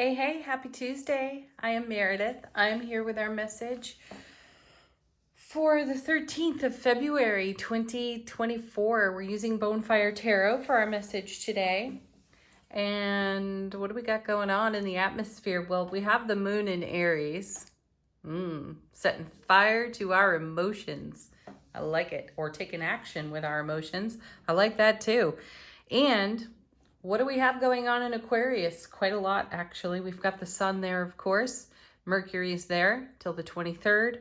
Hey, happy Tuesday. I am Meredith. I'm here with our message for the 13th of February, 2024. We're using Bonefire Tarot for our message today. And what do we got going on in the atmosphere? Well, we have the moon in Aries, setting fire to our emotions. I like it. Or taking action with our emotions. I like that too. And what do we have going on in Aquarius? Quite a lot, actually. We've got the sun there, of course. Mercury's there till the 23rd.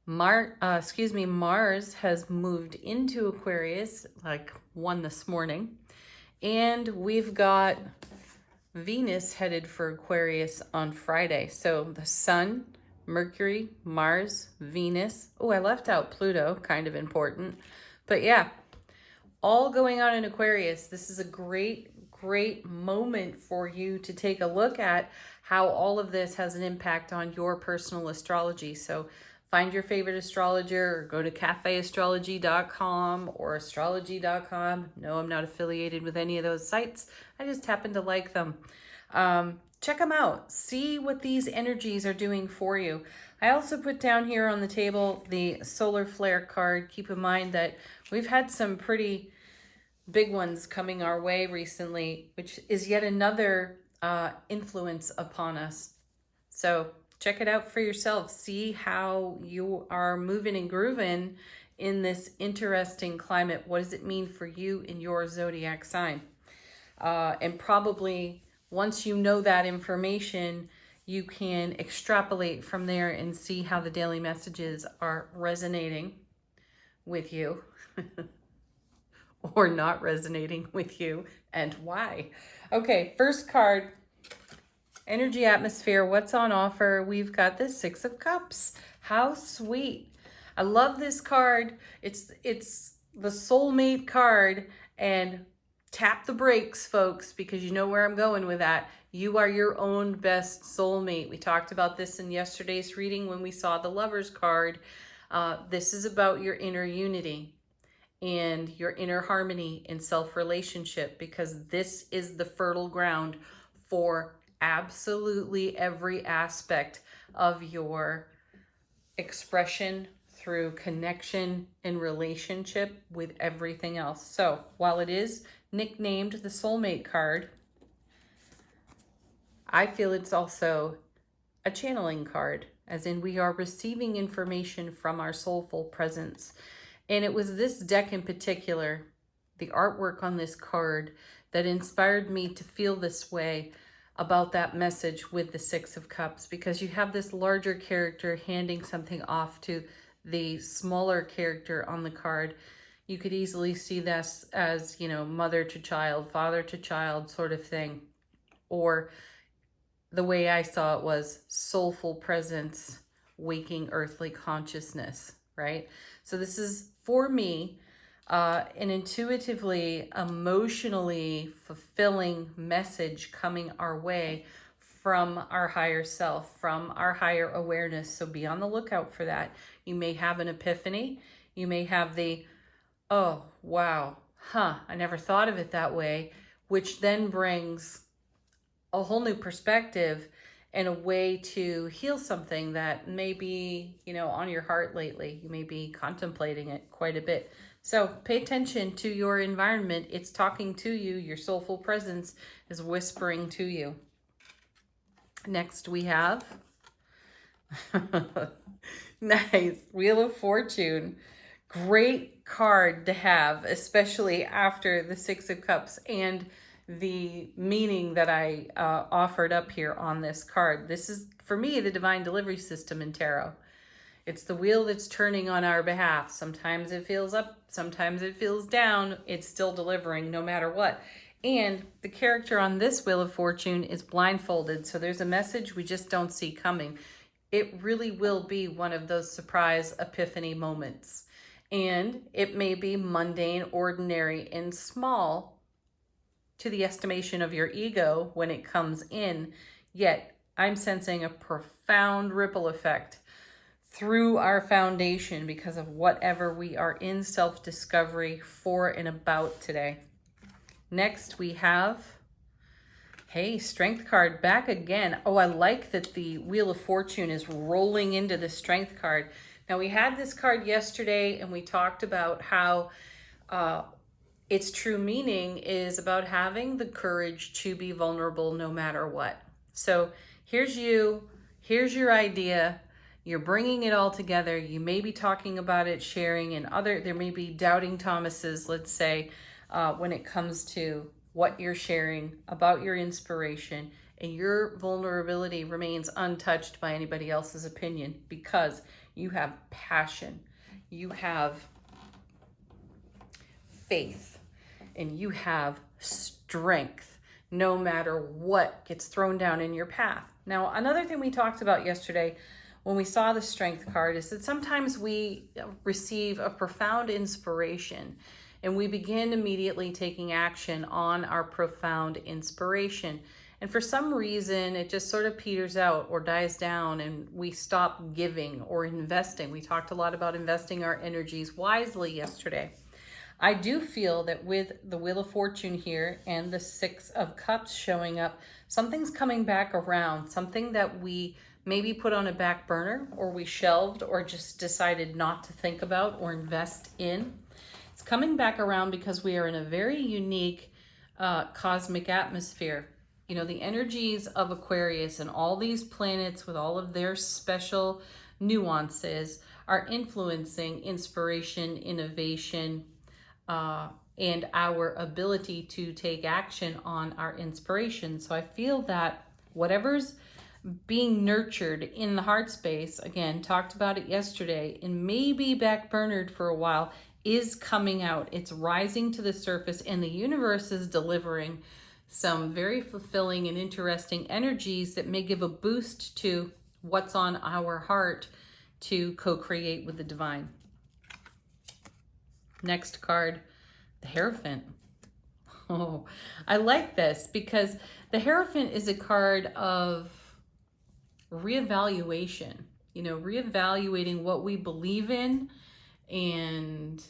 Mars has moved into Aquarius, like 1 this morning. And we've got Venus headed for Aquarius on Friday. So the sun, Mercury, Mars, Venus. Oh, I left out Pluto, kind of important. But yeah, all going on in Aquarius. This is a great moment for you to take a look at how all of this has an impact on your personal astrology. So find your favorite astrologer or go to cafeastrology.com or astrology.com. No, I'm not affiliated with any of those sites. I just happen to like them. Check them out. See what these energies are doing for you. I also put down here on the table the solar flare card. Keep in mind that we've had some pretty big ones coming our way recently, which is yet another influence upon us. So check it out for yourself. See how you are moving and grooving in this interesting climate. What does it mean for you in your zodiac sign? And probably once you know that information, you can extrapolate from there and see how the daily messages are resonating with you. Or not resonating with you, and why. Okay, first card, energy atmosphere. What's on offer? We've got the Six of Cups. How sweet. I love this card. It's the soulmate card, and tap the brakes, folks, because you know where I'm going with that. You are your own best soulmate. We talked about this in yesterday's reading when we saw the Lovers card. This is about your inner unity and your inner harmony in self-relationship, because this is the fertile ground for absolutely every aspect of your expression through connection and relationship with everything else. So while it is nicknamed the soulmate card, I feel it's also a channeling card, as in we are receiving information from our soulful presence. And it was this deck in particular, the artwork on this card, that inspired me to feel this way about that message with the Six of Cups, because you have this larger character handing something off to the smaller character on the card. You could easily see this as, mother to child, father to child sort of thing. Or the way I saw it was soulful presence, waking earthly consciousness, right? So this is, for me, an intuitively, emotionally fulfilling message coming our way from our higher self, from our higher awareness. So be on the lookout for that. You may have an epiphany. You may have the, oh, wow, I never thought of it that way, which then brings a whole new perspective and a way to heal something that may be, on your heart lately. You may be contemplating it quite a bit. So pay attention to your environment. It's talking to you. Your soulful presence is whispering to you. Next we have, nice, Wheel of Fortune. Great card to have, especially after the Six of Cups and the meaning that I offered up here on this card. This is, for me, the divine delivery system in tarot. It's the wheel that's turning on our behalf. Sometimes it feels up, sometimes it feels down. It's still delivering no matter what. And the character on this Wheel of Fortune is blindfolded, so there's a message we just don't see coming. It really will be one of those surprise epiphany moments. And it may be mundane, ordinary, and small to the estimation of your ego when it comes in, yet I'm sensing a profound ripple effect through our foundation because of whatever we are in self-discovery for and about today. Next, we have Hey, Strength card back again. Oh, I like that the Wheel of Fortune is rolling into the Strength card. Now, we had this card yesterday and we talked about how its true meaning is about having the courage to be vulnerable no matter what. So here's you, here's your idea. You're bringing it all together. You may be talking about it, sharing, and there may be doubting Thomases, let's say, when it comes to what you're sharing about your inspiration, and your vulnerability remains untouched by anybody else's opinion because you have passion, you have faith, and you have strength no matter what gets thrown down in your path. Now, another thing we talked about yesterday when we saw the Strength card is that sometimes we receive a profound inspiration and we begin immediately taking action on our profound inspiration. And for some reason, it just sort of peters out or dies down and we stop giving or investing. We talked a lot about investing our energies wisely yesterday. I do feel that with the Wheel of Fortune here and the Six of Cups showing up, something's coming back around, something that we maybe put on a back burner or we shelved or just decided not to think about or invest in. It's coming back around because we are in a very unique cosmic atmosphere. You know, the energies of Aquarius and all these planets with all of their special nuances are influencing inspiration, innovation, and our ability to take action on our inspiration. So I feel that whatever's being nurtured in the heart space, again, talked about it yesterday, and maybe backburnered for a while, is coming out. It's rising to the surface, and the universe is delivering some very fulfilling and interesting energies that may give a boost to what's on our heart to co-create with the divine. Next card, the Hierophant. Oh, I like this because the Hierophant is a card of reevaluation, you know, reevaluating what we believe in and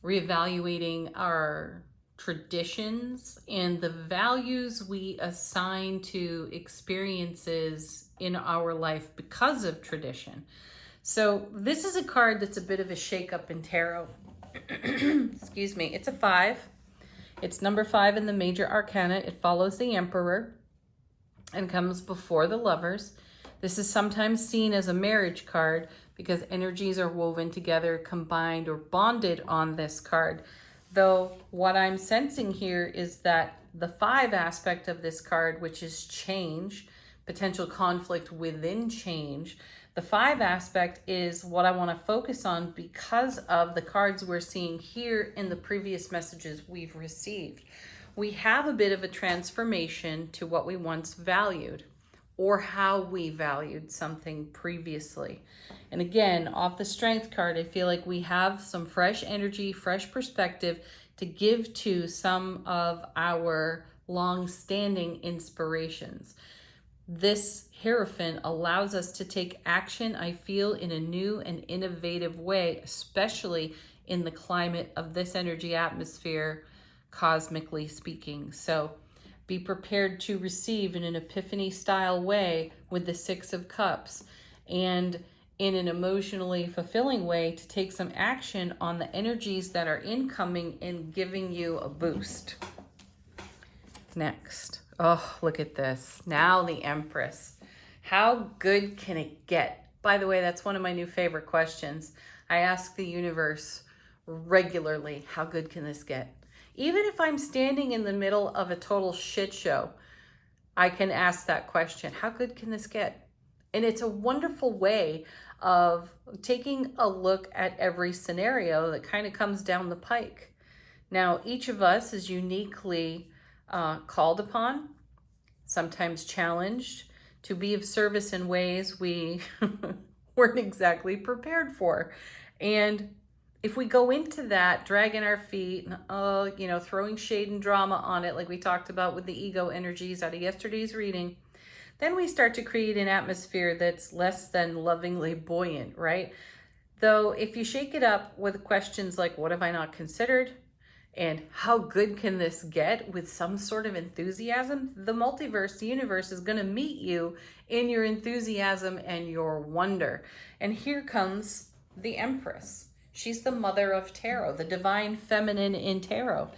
reevaluating our traditions and the values we assign to experiences in our life because of tradition. So this is a card that's a bit of a shakeup in tarot. Excuse me. It's a 5. It's number 5 in the major arcana. It follows the Emperor and comes before the Lovers. This is sometimes seen as a marriage card because energies are woven together, combined, or bonded on this card. Though what I'm sensing here is that the 5 aspect of this card, which is change, potential conflict within change, the 5 aspect is what I want to focus on because of the cards we're seeing here in the previous messages we've received. We have a bit of a transformation to what we once valued or how we valued something previously. And again, off the Strength card, I feel like we have some fresh energy, fresh perspective to give to some of our long-standing inspirations. This Hierophant allows us to take action, I feel, in a new and innovative way, especially in the climate of this energy atmosphere, cosmically speaking. So be prepared to receive in an epiphany style way with the 6 of Cups, and in an emotionally fulfilling way to take some action on the energies that are incoming and giving you a boost. Next. Oh, look at this. Now the Empress. How good can it get? By the way, that's one of my new favorite questions. I ask the universe regularly, how good can this get? Even if I'm standing in the middle of a total shit show, I can ask that question. How good can this get? And it's a wonderful way of taking a look at every scenario that kind of comes down the pike. Now, each of us is uniquely called upon, sometimes challenged, to be of service in ways we weren't exactly prepared for. And if we go into that dragging our feet and throwing shade and drama on it, like we talked about with the ego energies out of yesterday's reading, then we start to create an atmosphere that's less than lovingly buoyant, right? Though if you shake it up with questions like, what have I not considered? And how good can this get with some sort of enthusiasm? The multiverse, the universe is going to meet you in your enthusiasm and your wonder. And here comes the Empress. She's the mother of tarot, the divine feminine in tarot.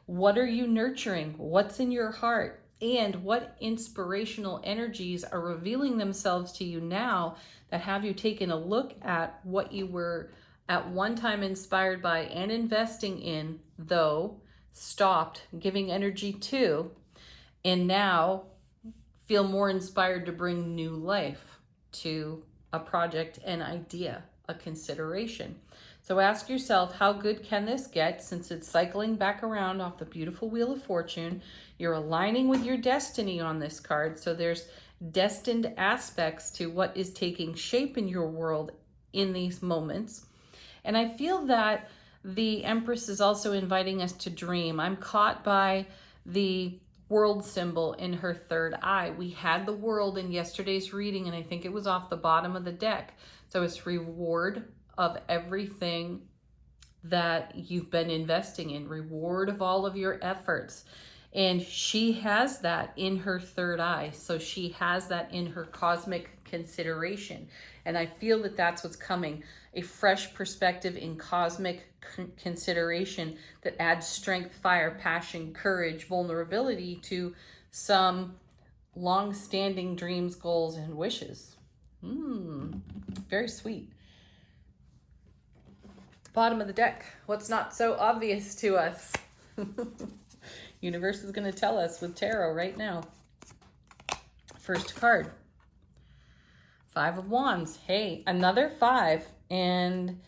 What are you nurturing? What's in your heart? And what inspirational energies are revealing themselves to you now that have you taken a look at what you were at one time inspired by and investing in, though stopped giving energy to, and now feel more inspired to bring new life to a project, an idea, a consideration. So ask yourself, how good can this get, since it's cycling back around off the beautiful Wheel of Fortune? You're aligning with your destiny on this card. So there's destined aspects to what is taking shape in your world in these moments. And I feel that the Empress is also inviting us to dream. I'm caught by the world symbol in her third eye. We had the world in yesterday's reading, and I think it was off the bottom of the deck. So it's reward of everything that you've been investing in, reward of all of your efforts. And she has that in her third eye. So she has that in her cosmic consideration. And I feel that that's what's coming, a fresh perspective in cosmic consideration that adds strength, fire, passion, courage, vulnerability to some long-standing dreams, goals, and wishes. Very sweet. Bottom of the deck, what's not so obvious to us? Universe is going to tell us with tarot right now. First card, Five of Wands. Hey, another 5, and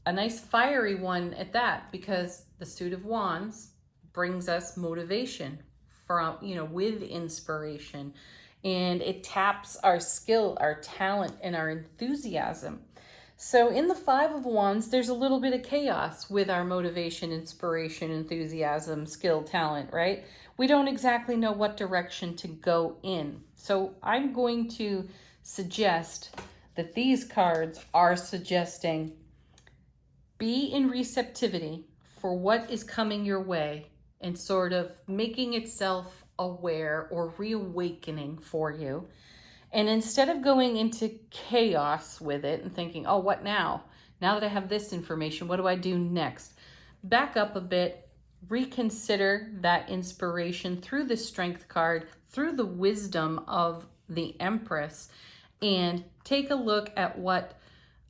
a nice fiery one at that, because the Suit of Wands brings us motivation from, with inspiration, and it taps our skill, our talent, and our enthusiasm. So in the Five of Wands, there's a little bit of chaos with our motivation, inspiration, enthusiasm, skill, talent, right? We don't exactly know what direction to go in. So I'm going to suggest that these cards are suggesting be in receptivity for what is coming your way and sort of making itself aware or reawakening for you. And instead of going into chaos with it and thinking, oh, what now? Now that I have this information, what do I do next? Back up a bit, reconsider that inspiration through the Strength card, through the wisdom of the Empress, and take a look at what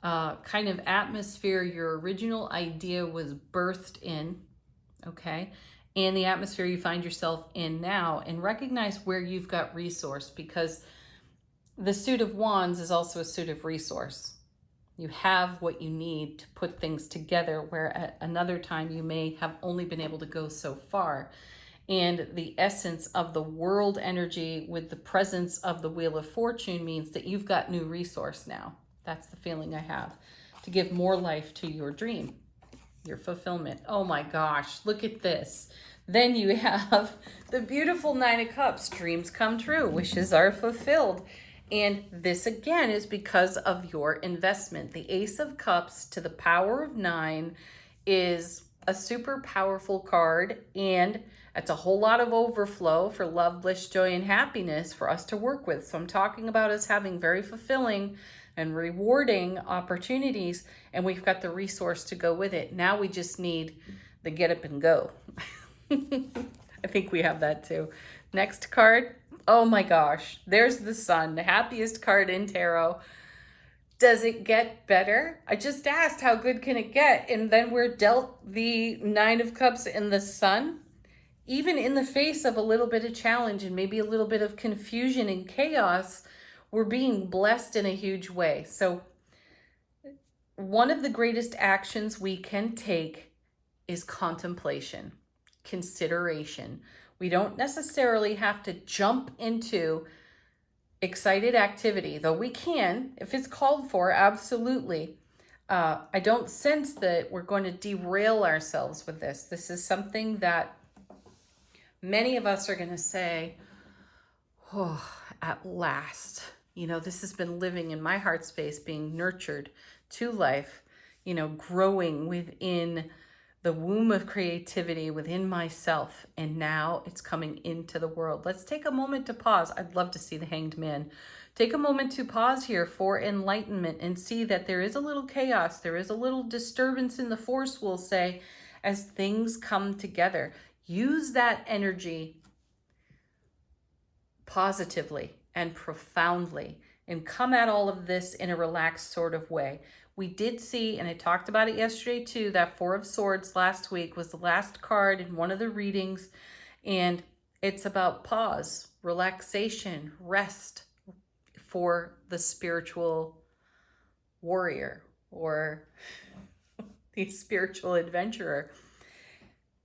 kind of atmosphere your original idea was birthed in, okay? And the atmosphere you find yourself in now, and recognize where you've got resource, because the Suit of Wands is also a suit of resource. You have what you need to put things together, where at another time you may have only been able to go so far. And the essence of the world energy with the presence of the Wheel of Fortune means that you've got new resource now. That's the feeling I have, to give more life to your dream, your fulfillment. Oh my gosh, look at this. Then you have the beautiful Nine of Cups. Dreams come true, wishes are fulfilled. And this again is because of your investment. The Ace of Cups to the power of 9 is a super powerful card, and it's a whole lot of overflow for love, bliss, joy, and happiness for us to work with. So I'm talking about us having very fulfilling and rewarding opportunities, and we've got the resource to go with it. Now we just need the get up and go. I think we have that too. Next card. Oh my gosh, there's the Sun, the happiest card in tarot. Does it get better? I just asked, how good can it get? And then we're dealt the Nine of Cups and the Sun. Even in the face of a little bit of challenge and maybe a little bit of confusion and chaos, we're being blessed in a huge way. So one of the greatest actions we can take is contemplation, consideration. We don't necessarily have to jump into excited activity, though we can if it's called for, absolutely. I don't sense that we're going to derail ourselves with this. This is something that many of us are going to say, oh, at last. This has been living in my heart space, being nurtured to life, growing within the womb of creativity within myself, and now it's coming into the world. Let's take a moment to pause. I'd love to see the Hanged Man. Take a moment to pause here for enlightenment and see that there is a little chaos, there is a little disturbance in the force, we'll say, as things come together. Use that energy positively and profoundly and come at all of this in a relaxed sort of way. We did see, and I talked about it yesterday too, that Four of Swords last week was the last card in one of the readings, and it's about pause, relaxation, rest for the spiritual warrior or the spiritual adventurer.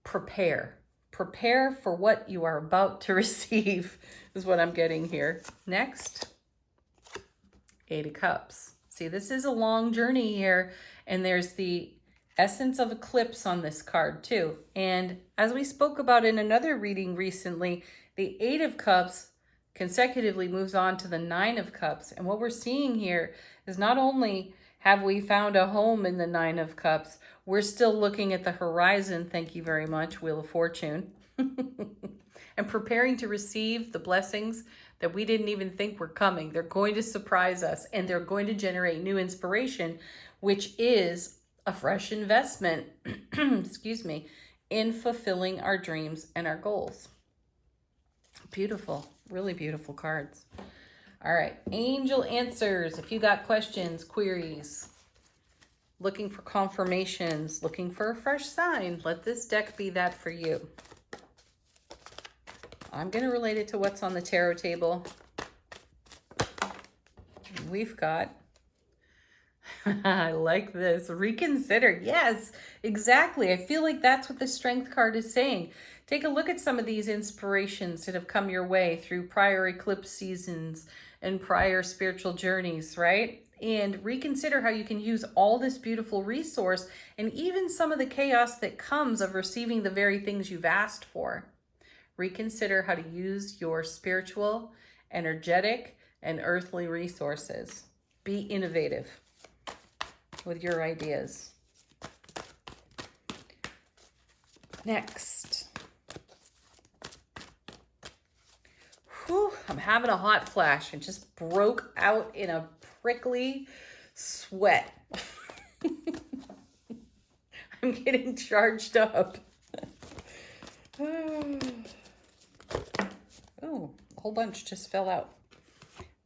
Prepare for what you are about to receive is what I'm getting here. Next, Eight of Cups. See, this is a long journey here, and there's the essence of eclipse on this card too. And as we spoke about in another reading recently, the Eight of Cups consecutively moves on to the Nine of Cups. And what we're seeing here is not only have we found a home in the Nine of Cups, we're still looking at the horizon, thank you very much, Wheel of Fortune, and preparing to receive the blessings that we didn't even think were coming. They're going to surprise us, and they're going to generate new inspiration, which is a fresh investment, excuse me, in fulfilling our dreams and our goals. Beautiful, really beautiful cards. All right, angel answers. If you got questions, queries, looking for confirmations, looking for a fresh sign, let this deck be that for you. I'm going to relate it to what's on the tarot table. We've got, I like this, reconsider. Yes, exactly. I feel like that's what the Strength card is saying. Take a look at some of these inspirations that have come your way through prior eclipse seasons and prior spiritual journeys, right? And reconsider how you can use all this beautiful resource and even some of the chaos that comes of receiving the very things you've asked for. Reconsider how to use your spiritual, energetic, and earthly resources. Be innovative with your ideas. Next. Whew, I'm having a hot flash and just broke out in a prickly sweat. I'm getting charged up. Oh, a whole bunch just fell out.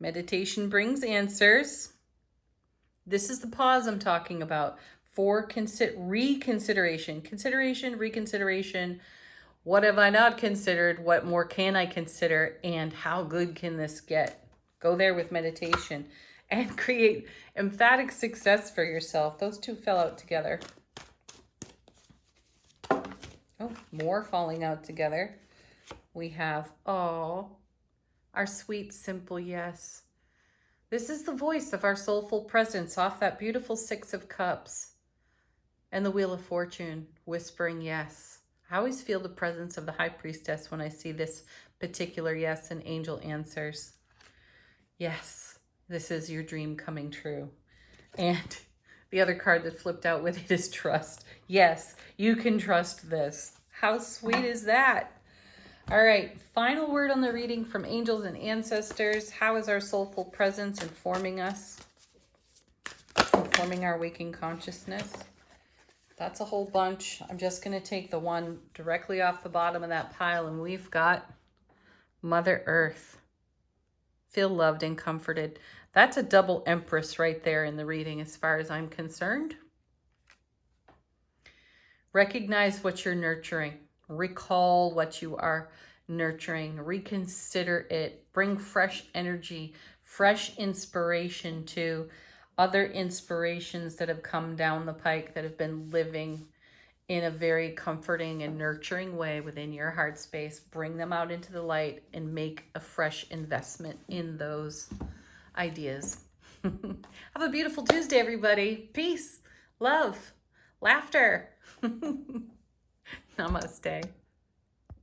Meditation brings answers. This is the pause I'm talking about for reconsideration. Consideration, reconsideration. What have I not considered? What more can I consider? And how good can this get? Go there with meditation and create emphatic success for yourself. Those two fell out together. Oh, more falling out together. We have, oh, our sweet, simple yes. This is the voice of our soulful presence off that beautiful Six of Cups and the Wheel of Fortune whispering yes. I always feel the presence of the High Priestess when I see this particular yes and angel answers. Yes, this is your dream coming true. And the other card that flipped out with it is trust. Yes, you can trust this. How sweet is that? All right, final word on the reading from angels and ancestors. How is our soulful presence informing us? Informing our waking consciousness? That's a whole bunch. I'm just going to take the one directly off the bottom of that pile, and we've got Mother Earth. Feel loved and comforted. That's a double Empress right there in the reading as far as I'm concerned. Recognize what you're nurturing. Recall what you are nurturing. Reconsider it. Bring fresh energy, fresh inspiration to other inspirations that have come down the pike that have been living in a very comforting and nurturing way within your heart space. Bring them out into the light and make a fresh investment in those ideas. Have a beautiful Tuesday, everybody. Peace, love, laughter. Namaste.